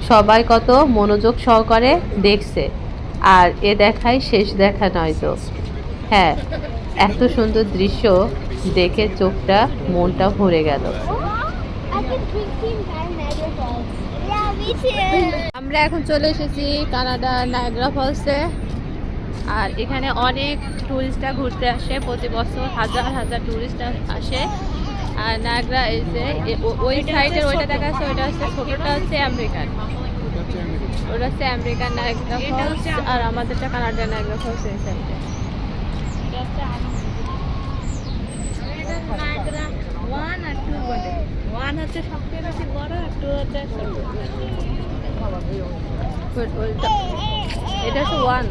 সবাই কত মনোযোগ সহকারে দেখছে, আর এ দেখাই শেষ দেখা নয় তো। হ্যাঁ, এত সুন্দর দৃশ্য দেখে চোখটা মনটা ভরে গেল। আমরা এখন চলে এসেছি কানাডা নায়াগ্রা ফলসে। আর এখানে অনেক টুরিস্টরা ঘুরতে আসে, প্রতি বছর হাজার হাজার টুরিস্ট আসে। আর নায়াগ্রা এই যে ওই সাইডের ওইটা দেখা যাচ্ছে, ওইটা হচ্ছে ছোটটা হচ্ছে আমেরিকান, ওটা হচ্ছে আমেরিকান নায়াগ্রা ফলস, আর আমাদেরটা কানাডা নায়াগ্রা ফলস এই সাইডে। ওয়ান হচ্ছে সবচেয়ে বেশি বড়, আর টু হচ্ছে এটা হচ্ছে ওয়ান।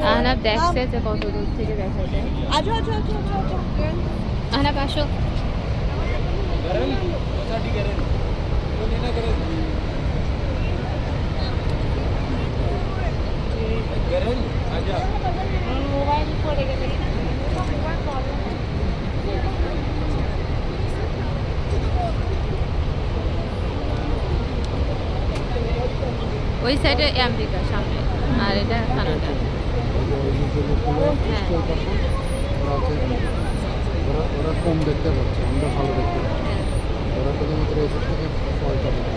আহনাব দেখছে যে কত দূর থেকে দেখা যায়। আহনাব আসো। মোবাইল পড়ে গেলে ওই সাইডে আমেরিকা সামনে, আর এটা কানাডা। ওরা কম দেখতে পাচ্ছে, আমরা ভালো দেখতে পাচ্ছি। ওরা শুধুমাত্র এসব থেকে ফলটা দেখে।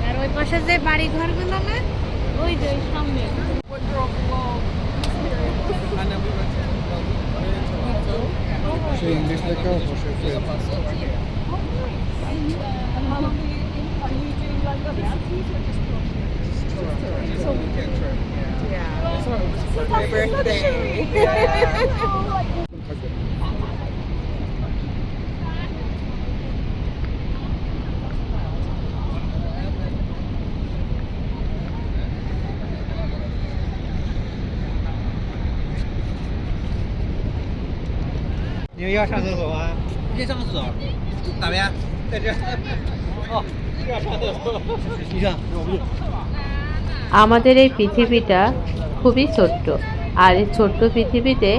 আর ওই পাশে যে বাড়ি ঘরগুলো না, ওই যে সামনে সে ইংলিশ লেখা বসে你们要上厕所吗？可以上厕所，哪边？在这。哦，要上厕所。你上。 আমাদের এই পৃথিবীটা খুবই ছোট্ট, আর এই ছোট্ট পৃথিবীতে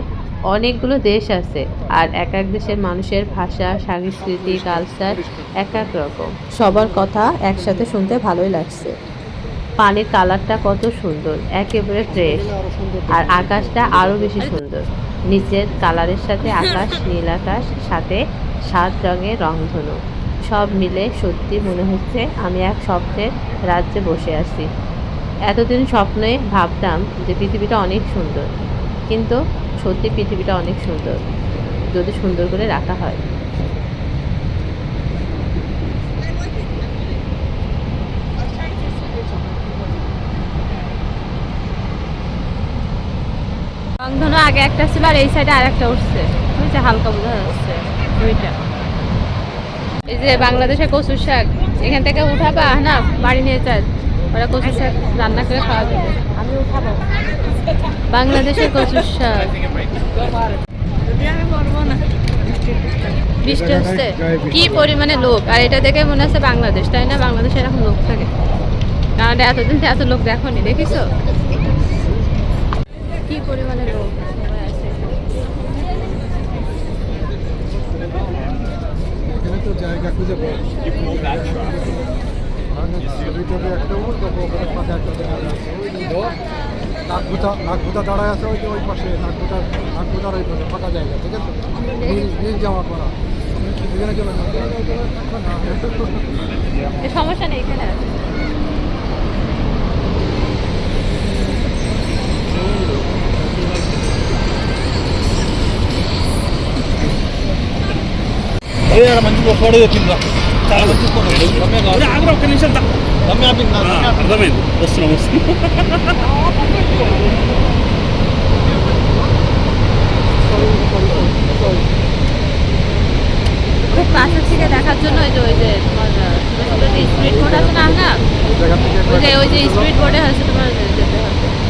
অনেকগুলো দেশ আছে, আর এক এক দেশের মানুষের ভাষা, সংস্কৃতি, কালচার এক এক রকম। সবার কথা একসাথে শুনতে ভালোই লাগছে। পানির কালারটা কত সুন্দর, একেবারে ফ্রেশ, আর আকাশটা আরও বেশি সুন্দর। নিচের কালারের সাথে আকাশ, নীল আকাশ, সাথে 7 রঙের রংধনু, সব মিলে সত্যি মনে হচ্ছে আমি এক স্বপ্নের রাজ্যে বসে আছি। এতদিন স্বপ্নে ভাবতাম যে পৃথিবীটা অনেক সুন্দর, কিন্তু সত্যি পৃথিবীটা অনেক সুন্দর যদি সুন্দর করে রাখা হয়। রংধনু আগে একটা ছিল, আর এই সাইডে আর একটা উঠছে, ওই যে হালকা বোঝা যাচ্ছে ওইটা। এই যে বাংলাদেশের কচুর শাক, এখান থেকে উঠাবা না, বাড়ি নিয়ে যায়, ওরা কচুর শাক রান্না করে খাওয়া যাবে। আমি উঠাবো বাংলাদেশের কচুর শাক। বৃষ্টি হচ্ছে, কি পরিমাণে লোক, আর এটা দেখে মনে হচ্ছে বাংলাদেশ, তাই না? বাংলাদেশে এরকম লোক থাকে, কারণ এতদিন এত লোক দেখোনি, দেখিস কি পরিমাণে লোক আছে। এখানে তো জায়গা খুঁজে পাওয়া একটা ফাঁকা একটা জায়গা আছে, নাকভুতা দাঁড়ায় আছে ওই যে ওই পাশে, নাকভুতার ওই পাশে ফাঁকা জায়গা, ঠিক আছে? নীল জামা পরা, এখানে চলে সমস্যা নেই, এখানে আছে। era mangiulo fuori da pinna. Ciao, tutto bene. Ora agro che ne senta. Dammi la pinna. Esattamente. Adesso lo mostro. খুব কাছে থেকে দেখার জন্য ওই যে তোমার স্পিড বোর্ড আছে না, ওই যে স্পিড বোর্ডে হয়েছে তোমার যেতে হবে।